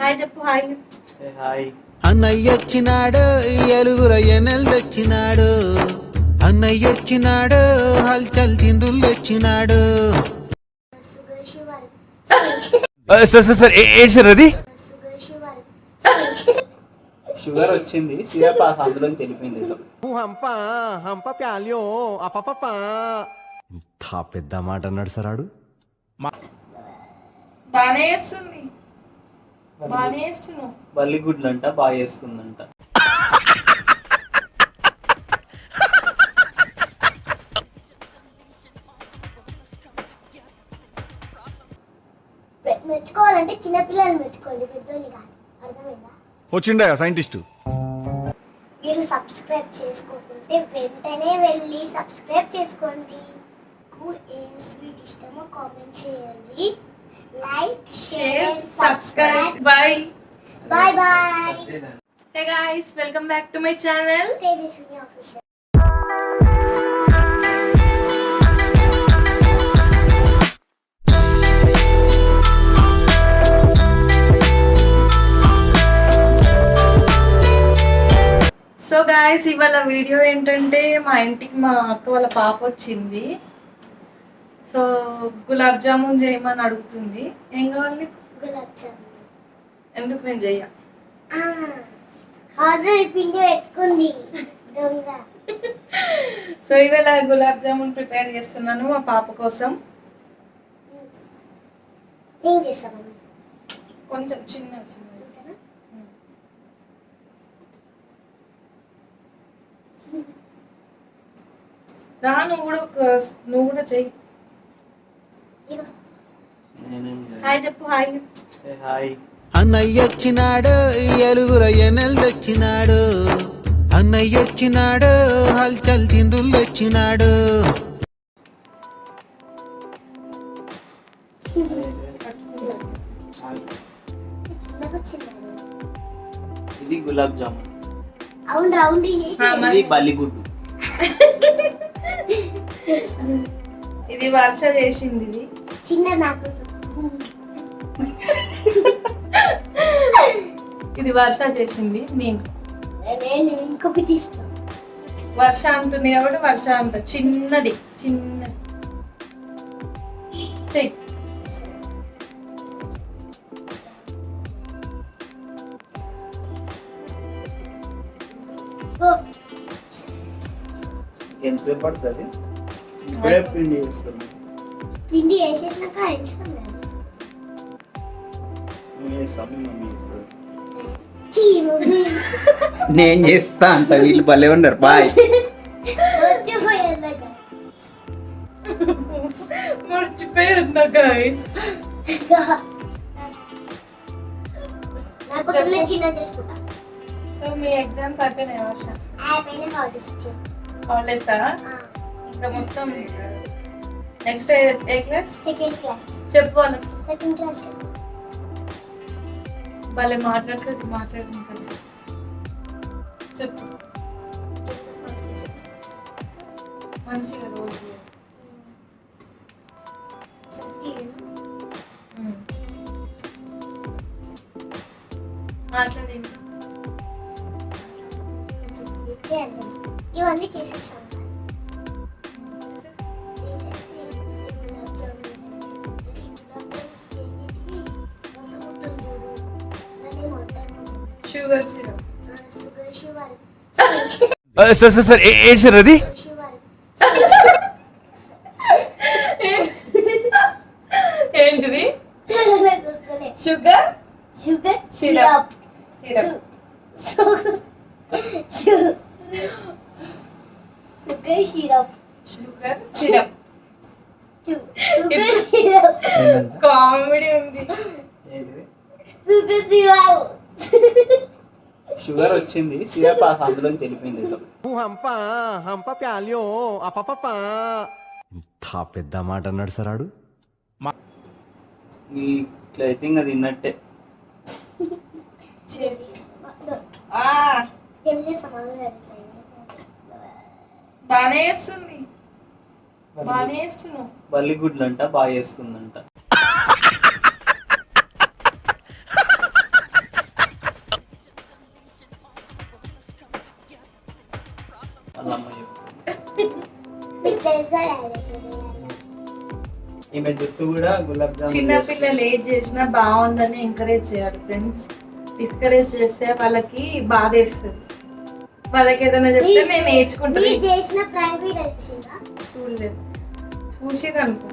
Hi చెప్పు. Hi hi. అన్నయ్య వచ్చినాడు ఎలుగుల ఎనెల్ తెచ్చినాడు. అన్నయ్య వచ్చినాడు హల్చల్ చిందులు తెచ్చినాడు. సార్ ఏంటి సార్ అది? షుగర్ వచ్చింది, సిరప్ అందులో తెలిపింది. ఇంత పెద్ద మాట అన్నాడు సార్ ఆడు. బానే వేస్తుంది, బానే వేస్తున్నావు. బల్లిగుడ్లంట బాగా వేస్తుందంట. మెచ్చుకోవాలంటే చిన్నపిల్లలు మెచ్చుకోండి, పెద్దోళ్ళు కాదు. అర్థమైందా? వచ్చిండా సైంటిస్టు. మీరు సబ్స్క్రైబ్ చేసుకోకుంటే వెంటనే వెళ్ళి సబ్స్క్రైబ్ చేసుకోండి. మీకు ఏ స్వీట్ ఇష్టమో కామెంట్ చేయండి. Like, share, subscribe. Bye bye bye. Hey guys, welcome back to my channel Tejaswini official. So guys, ఇవాళ వీడియో ఏంటంటే మా ఇంటికి మా అక్క వాళ్ళ పాప వచ్చింది. సో గులాబ్ జామున్ చేయమని అడుగుతుంది. ఏం కావాలి నీకు? గులాబ్ జామున్. ఎందుకు నేను చెయ్య? ఆల్రెడీ పిండి పెట్టుకుంది దొంగ. సో ఇవాళ గులాబ్ జామున్ ప్రిపేర్ చేస్తున్నాను మా పాప కోసం. ఏం చేస్తామని కొంచెం చిన్న చిన్న రా, నువ్వు కూడా చెయ్యి. హాయ్ చెప్పు. Hi hi. అన్నయ్య వచ్చినాడు ఎలుగుల ఎనెల్ తెచ్చినాడు. అన్నయ్య వచ్చినాడు హల్చల్ చిందులు తెచ్చినాడు. ఇది గులాబ్ జామున్, అవును రౌండ్ ఇది బల్లిగుడ్డు. ఇది వర్ష చేసింది. ఇది చిన్న నాకు ఇది వర్ష చేసింది. నేను ఇంకొకటి ఇస్తాను. వర్ష అంటుంది కాబట్టి వర్ష అంత చిన్నది చిన్నది చెయ్యి. ఎంతసేపు పడుతుంది? ఇప్పుడే పిండి చేస్తాను. పిండి వేసేసినాక ఎంచుకున్నాను. నేను చేస్తా అంట, వీళ్ళు భలే ఉన్నారు. బాయ్. మర్చిపోయిందా గైస్? చిన్న చేసుకుంటా. సో మీ ఎగ్జామ్స్ అయిపోయినాయి వర్ష? అయిపోయిన హాలిడేసా? ఇంకా మొత్తం నెక్స్ట్ ఏ క్లాస్? Second class. చెప్పు వాళ్ళకి. Second class. భలే మాట్లాడుతుంది. మాట్లాడుతుంది కదా. చెప్పు మంచిగా రోజు మాట్లాడి. ఇవన్నీ చేసేస్తాను. Sugar syrup. సార్ ఏంటి సార్ అది? ఏంటిది? Sugar sugar syrup. Syrup. Sugar syrup. Sugar syrup. Sugar syrup. Comedy ఉంది. Sugar syrup. షుగర్ వచ్చింది, సిరప్ అందులో తెలిపింది. ఇంత పెద్ద మాట అన్నాడు సార్ ఆడు. ఇట్లా అయితే ఇంకా తిన్నట్టే. బానే వేస్తుంది, బానే వేస్తున్నావు. బల్లిగుడ్లంట బాగా వేస్తుందంట. పిజ్జా యాడ్ అవుతుంది. ఈమె జుట్టు కూడా గులాబ్ జామున్ చిన్న పిల్లలు ఏది చేసినా బాగుందని ఎంకరేజ్ చేయాలి ఫ్రెండ్స్. డిస్కరేజ్ చేస్తే వాళ్ళకి బాధ వేస్తుంది. వాళ్ళకి ఏదైనా చెప్తే నేను నేర్చుకుంటాను. మీరు చేసిన ప్రైవేట్ వచ్చిందా? చూడలేదు, చూసి అనుకో.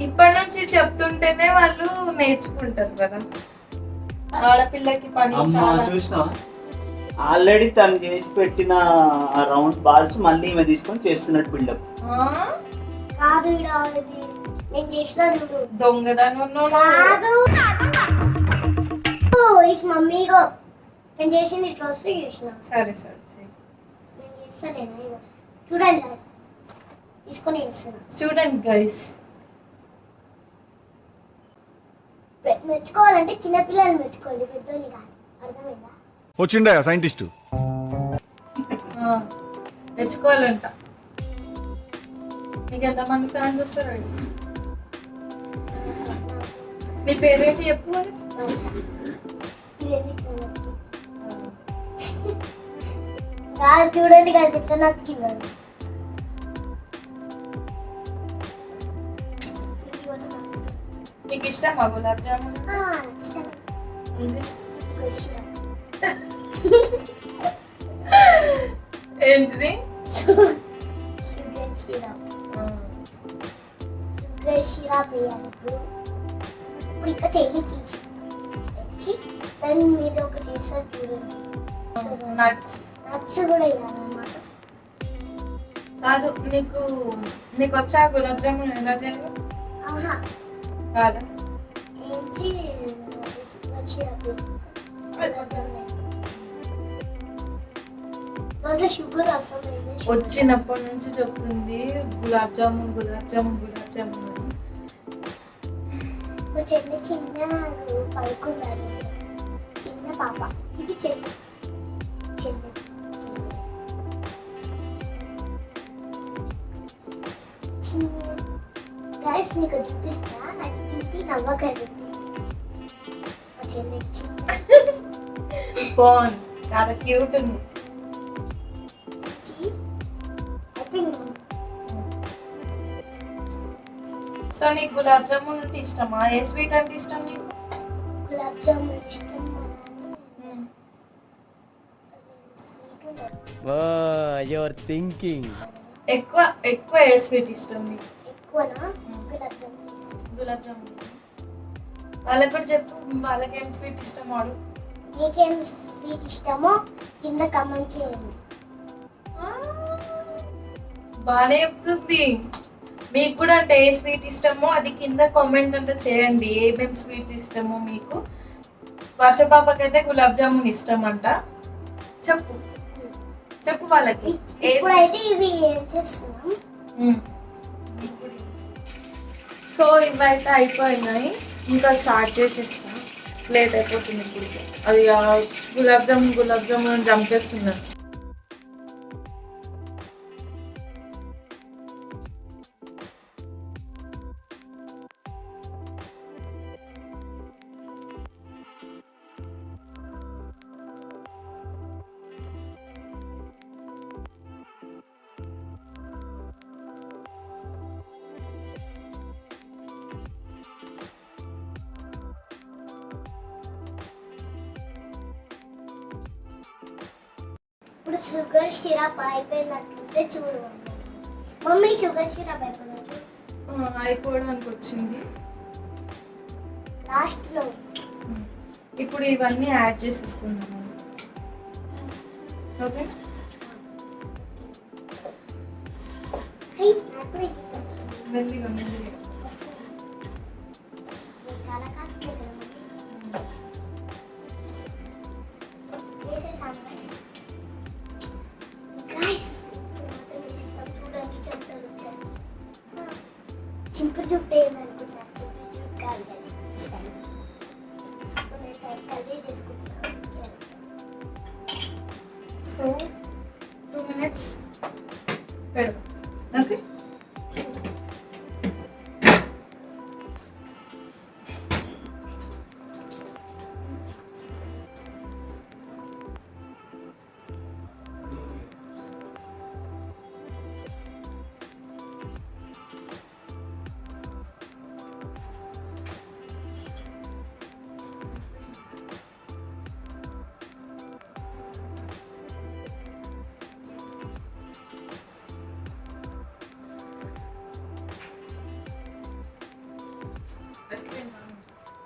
ఇప్పటి నుంచి చెప్తుంటేనే వాళ్ళు నేర్చుకుంటారు కదా. ఆడపిల్లకి పని అమ్మ చాలా. చూసినా ఆల్రెడీ తను చేసి పెట్టిన రౌండ్ బాల్స్ మళ్ళీ ఈమె తీసుకొని చేస్తున్నట్టు బిల్డప్. ఆ? కాదు, ఇది నేను చేసిన చూడు. దొంగదాని కాదు, ఇస్ మమ్మీగో నేను చేసింది ఇట్లా వస్తే చేసిన. సరే సరే సరే. నేను చేస్తాను. నేను చూడండి, తీసుకొని చేస్తున్నా. చూడండి గైస్, మెచ్చుకోవాలంటే చిన్నపిల్లలు మెచ్చుకోండి, పెద్దోళ్ళు కాదు. అర్థమైందా? వచ్చిండా సైంటిస్ట్. మెచ్చుకోవాలంట. మీకు ఎంతమంది ఫ్యాన్స్ వస్తారు? నీ పేరేంటి చెప్పు మరి. కాదు, చూడండి కాదు, ఎంత నచ్చింది. నీకు ఇష్టమా గులాబ్ జామున్? ఇష్టమే. ఏంటిది? Sugar syrup. షుగర్ సిరప్ వేయాలి. ఇప్పుడు ఇంకా చెయ్యి తీసి దాని మీద ఒకటి వేస్తారు చూడండి. నట్స్. నట్స్ కూడా వేయాలన్నమాట. కాదు, నీకు వచ్చా గులాబ్ జామున్ ఎలా చేయాలి? అవునా? కాదా? ఏంటి షుగర్ సిరప్ దాంట్లో షుగర్ అవసరం లేదు. వచ్చినప్పటి నుంచి చెప్తుంది గులాబ్ జామున్ గులాబ్ జామున్ గులాబ్ జామున్ అని. మా చెల్లి చిన్న పడుకున్నారు, చిన్న పాప. ఇది చెల్లి చెల్లి చిన్న. గైస్ మీకు చూపిస్తా, నాకు చూసి నవ్వకండి ప్లీజ్. మా చెల్లికి చిన్న బాగుంది, చాలా క్యూట్ ఉంది. సో నీకు గులాబ్ జామున్ అంటే ఇష్టమా? ఏ స్వీట్ అంటే ఇష్టం నీకు? గులాబ్ జామున్ ఇష్టం. Your thinking. ఎక్కువ ఎక్కువ ఏ స్వీట్ ఇష్టం నీకు? ఎక్కువనా? గులాబ్ జామున్ ఇష్టం. గులాబ్ జామున్. వాళ్ళకి కూడా చెప్పు, వాళ్ళకేం స్వీట్ ఇష్టం వాడు. మీకేం స్వీట్ ఇష్టమో కింద కమెంట్ చేయండి. బాగానే చెప్తుంది. మీకు కూడా అంటే ఏ స్వీట్ ఇష్టమో అది కింద కామెంట్ అంటే చేయండి. ఏమేమి స్వీట్స్ ఇష్టమో మీకు. వర్ష పాపకైతే గులాబ్ జామున్ ఇష్టం అంట. చెప్పు చెప్పు వాళ్ళకి. ఇప్పుడైతే ఇవి చేస్తున్నాం. సో ఇవైతే అయిపోయినాయి, ఇంకా స్టార్ట్ చేసేస్తాం. లేట్ అయిపోతుంది ఇప్పుడు. అది గులాబ్ జామున్ చంపేస్తున్నాను. ఇప్పుడు షుగర్ సిరప్ అయిపోయినట్లయితే చూడు మమ్మీ. షుగర్ సిరప్ అయిపోయినట్టు అయిపోవడానికి వచ్చింది లాస్ట్లో. ఇప్పుడు ఇవన్నీ యాడ్ చేసేసుకుందాం. ఓకే, మెల్లిగా మెల్లిగా. చాలా కాస్ట్లీ కదా మమ్మీ. వేసేసాను గైస్. చూడండి చెప్తాను వచ్చాను. చింపు జుట్టు ఏందనుకుంటున్నా, చింపు జుట్టు కాదు కదా. కర్రీ చేసుకుంటున్నాను. సో 2 minutes పెడదాం. ఓకే,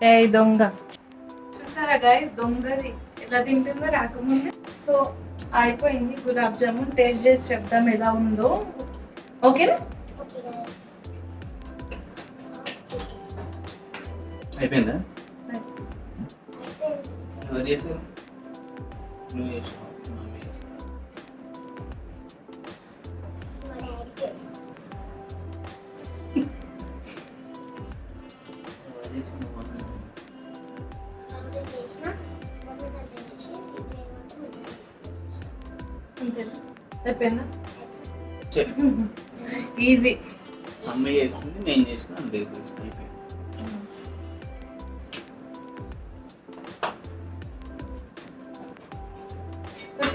ఏ దొంగ చూసారా గైస్, దొంగది ఎలా తింటుందో రాకముందు. సో అయిపోయింది గులాబ్ జామున్. టేస్ట్ చేసి చెప్దాం ఎలా ఉందో. ఓకేనా? Okay guys. అయిపోయిందా? అయిపోయింది. ఎవరు చేశారు? నువ్వు చేసావు, మమ్మీ చేసావు. మా డాడీకి ఎవరు చేసావు? నువ్వు అన్నా. మమ్మీ చేసిన మమ్మీ దాంట్లో వేసేసి ఇప్పుడు ఏమంటే మీ డాడీ అంతేనా? అయిపోయిందా? చెప్పు. ఈజీ. మమ్మీ చేస్తుంది, నేను చేసిన, అంతే చేసిన. అయిపోయింది.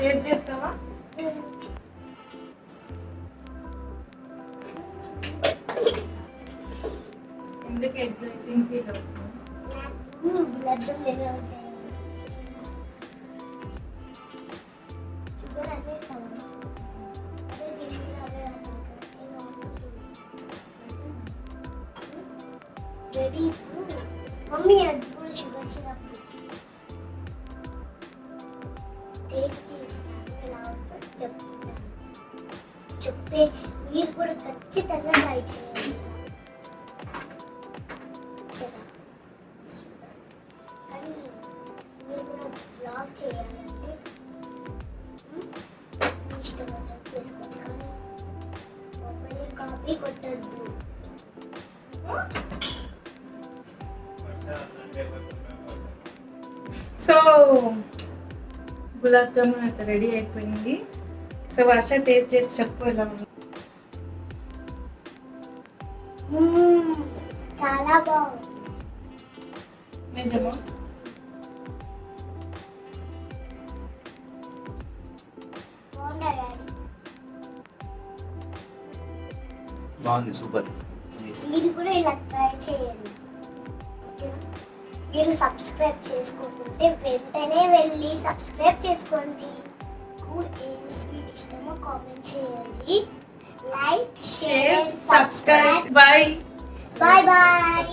టేస్ట్ చేస్తావా? ఎందుకు ఎగ్జైటింగ్ ఫీల్ అవుతుంది? నాకు గులాబ్ జాములు ఎలా ఉంటాయి? షుగర్ అన్నీ వేసాము. అదే దీని మీద అవే రెడీ. ఇప్పుడు మమ్మీ అది కూడా షుగర్ సిరప్ టేస్ట్ చేస్తాను, ఎలా ఉందో చెప్తాను. చెప్తే మీరు కూడా ఖచ్చితంగా ట్రై చేయండి. కానీ మీరు కూడా బ్లాగ్ చేయాలంటే మీ ఇష్టం వచ్చినట్టు చేసుకోవచ్చు, కానీ మమ్మల్ని కాపీ కొట్టద్దు. సో గులాబ్ జామున్ అయితే రెడీ అయిపోయింది. సో వర్ష టేస్ట్ చేసి చెప్పు ఎలా ఉంది. చాలా బాగుంది. నిజమా? బాగుందా డాడీ? బాగుంది, సూపర్. మీరు కూడా ఇలా ట్రై చేయండి. ఓకేనా? మీరు సబ్స్క్రైబ్ చేసుకోకుంటే వెంటనే వెళ్ళి సబ్స్క్రైబ్ చేసుకోండి. మీకు ఏ స్వీట్ ఇష్టమో కామెంట్ చేయండి. Like, share, share, subscribe. Bye. Bye bye.